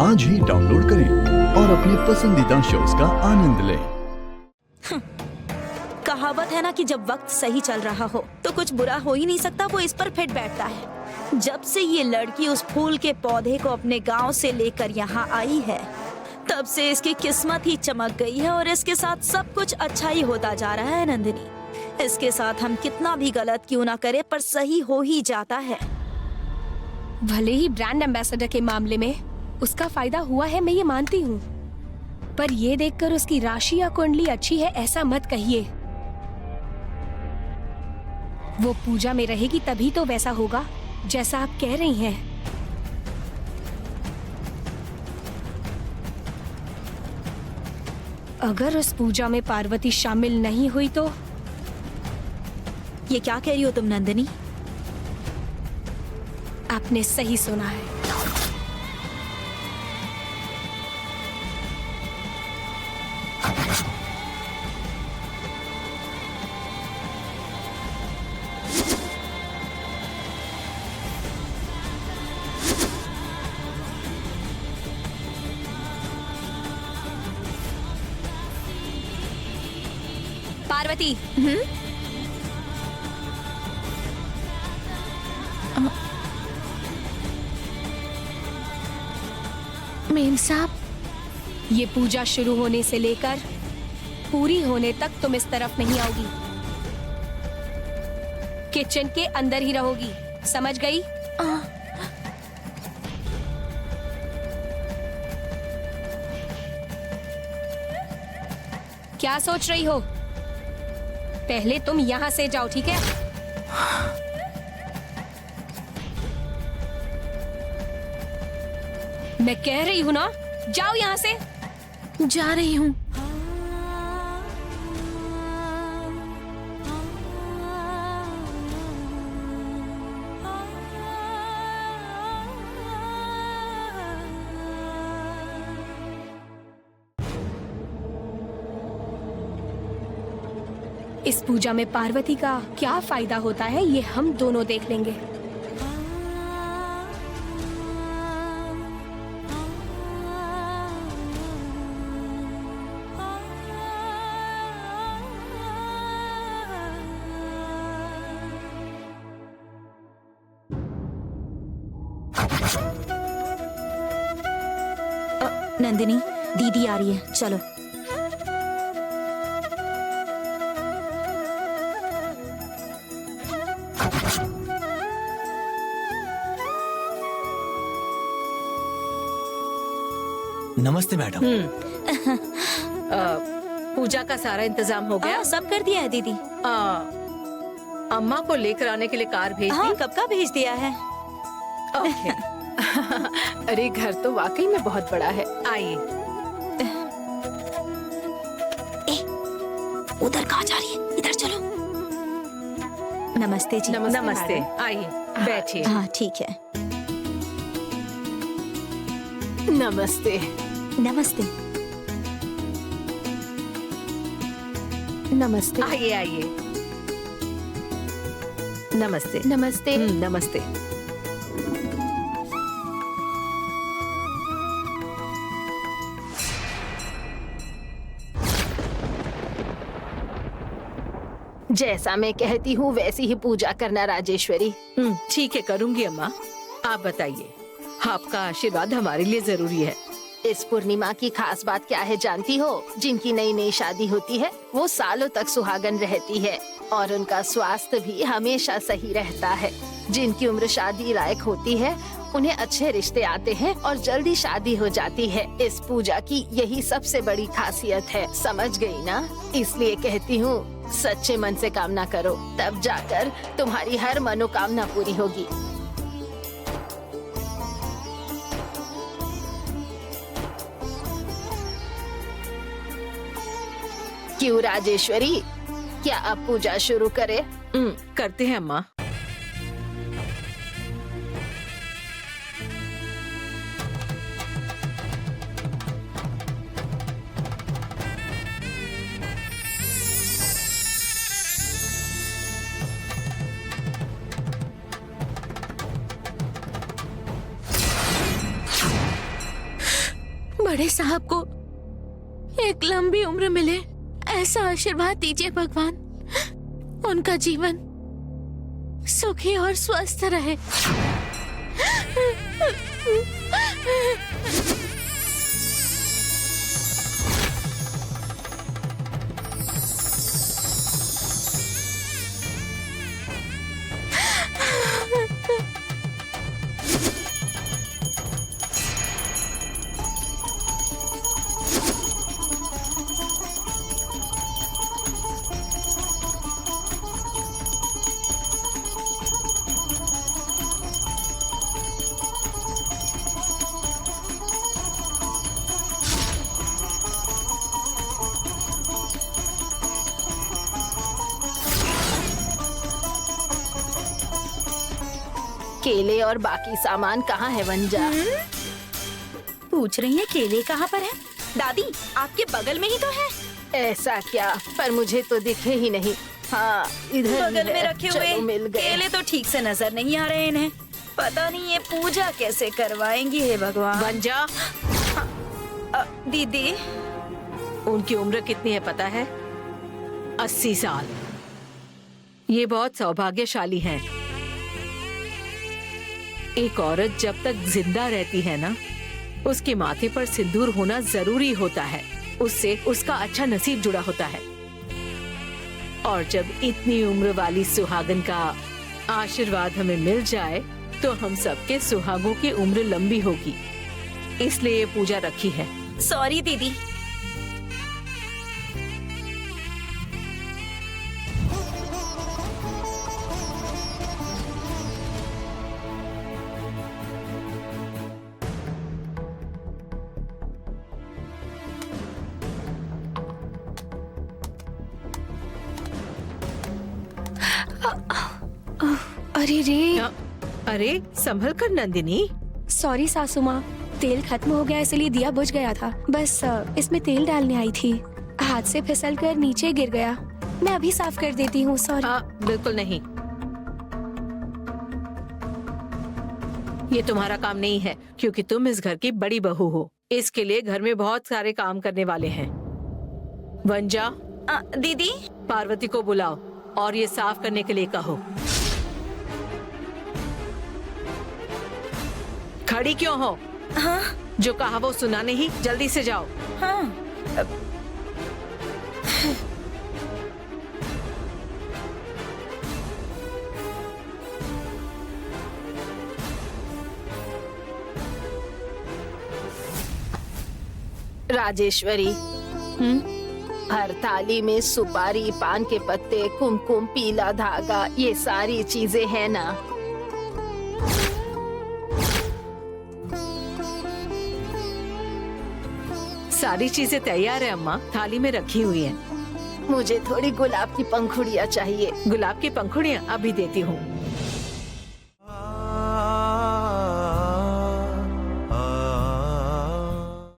आज ही डाउनलोड करें और अपने पसंदीदा शोज का आनंद लें। कहावत है ना कि जब वक्त सही चल रहा हो तो कुछ बुरा हो ही नहीं सकता, वो इस पर फिट बैठता है। जब से ये लड़की उस फूल के पौधे को अपने गांव से लेकर यहाँ आई है, तब से इसकी किस्मत ही चमक गई है और इसके साथ सब कुछ अच्छा ही होता जा रहा है। नंदिनी, इसके साथ हम कितना भी गलत क्यों ना करें, पर सही हो ही जाता है। भले ही ब्रांड एम्बेसडर के मामले में उसका फायदा हुआ है, मैं ये मानती हूँ, पर ये देखकर उसकी राशि या कुंडली अच्छी है ऐसा मत कहिए। वो पूजा में रहेगी तभी तो वैसा होगा जैसा आप कह रही हैं। अगर उस पूजा में पार्वती शामिल नहीं हुई तो? ये क्या कह रही हो तुम नंदिनी? आपने सही सुना है। पार्वती, मेम साहब, ये पूजा शुरू होने से लेकर पूरी होने तक तुम इस तरफ नहीं आओगी। किचन के अंदर ही रहोगी, समझ गई? क्या सोच रही हो? पहले तुम यहां से जाओ, ठीक है? मैं कह रही हूं ना, जाओ यहां से। जा रही हूँ। इस पूजा में पार्वती का क्या फायदा होता है ये हम दोनों देख लेंगे। नंदिनी, दीदी आ रही है, चलो। नमस्ते मैडम। पूजा का सारा इंतजाम हो गया? सब कर दिया है दीदी। अम्मा को लेकर आने के लिए कार भेज दी? कब का भेज दिया है। ओके। अरे घर तो वाकई में बहुत बड़ा है। आइए। उधर कहाँ जा रही है? इधर चलो। नमस्ते जी। नमस्ते। आइए, बैठिए। हाँ ठीक है। नमस्ते। नमस्ते। नमस्ते। आइए आइए। नमस्ते। नमस्ते। नमस्ते। जैसा मैं कहती हूँ वैसी ही पूजा करना राजेश्वरी। ठीक है, करूंगी अम्मा। आप बताइए, आपका आशीर्वाद हमारे लिए जरूरी है। इस पूर्णिमा की खास बात क्या है जानती हो? जिनकी नई नई शादी होती है वो सालों तक सुहागन रहती है और उनका स्वास्थ्य भी हमेशा सही रहता है। जिनकी उम्र शादी लायक होती है उन्हें अच्छे रिश्ते आते हैं और जल्दी शादी हो जाती है। इस पूजा की यही सबसे बड़ी खासियत है, समझ गई ना? इसलिए कहती हूँ सच्चे मन से कामना करो, तब जाकर तुम्हारी हर मनोकामना पूरी होगी। क्यों राजेश्वरी, क्या अब पूजा शुरू करें? करते हैं अम्मा। बड़े साहब को एक लंबी उम्र मिले, ऐसा आशीर्वाद दीजिए भगवान। उनका जीवन सुखी और स्वस्थ रहे। केले और बाकी सामान कहाँ है वंजा? पूछ रही है केले कहाँ पर है? दादी आपके बगल में ही तो है। ऐसा क्या? पर मुझे तो दिखे ही नहीं। हाँ इधर ही बगल में है। रखे चलो, मिल हुए गए। केले तो ठीक से नजर नहीं आ रहे इन्हें। पता नहीं ये पूजा कैसे करवाएंगी। हे भगवान। वंजा, दीदी उनकी उम्र कितनी है पता है? 80 साल। ये बहुत सौभाग्यशाली हैं। एक औरत जब तक जिंदा रहती है ना, उसके माथे पर सिंदूर होना जरूरी होता है। उससे उसका अच्छा नसीब जुड़ा होता है। और जब इतनी उम्र वाली सुहागन का आशीर्वाद हमें मिल जाए तो हम सबके सुहागों की उम्र लंबी होगी। इसलिए ये पूजा रखी है। सॉरी दीदी। अरे रे, अरे संभल कर नंदिनी। सॉरी सासू माँ, तेल खत्म हो गया इसलिए दिया बुझ गया था। बस इसमें तेल डालने आई थी, हाथ से फिसल कर नीचे गिर गया। मैं अभी साफ कर देती हूँ। सॉरी। बिल्कुल नहीं, ये तुम्हारा काम नहीं है क्योंकि तुम इस घर की बड़ी बहू हो। इसके लिए घर में बहुत सारे काम करने वाले हैं। वंजा, दीदी पार्वती को बुलाओ और ये साफ करने के लिए कहो। खड़ी क्यों हो? हाँ जो कहा वो सुना नहीं, जल्दी से जाओ। हाँ। राजेश्वरी, हर थाली में सुपारी, पान के पत्ते, कुमकुम, पीला धागा, ये सारी चीजें हैं ना? सारी चीजें तैयार है अम्मा, थाली में रखी हुई हैं। मुझे थोड़ी गुलाब की पंखुड़ियाँ चाहिए। गुलाब की पंखुड़ियाँ अभी देती हूँ।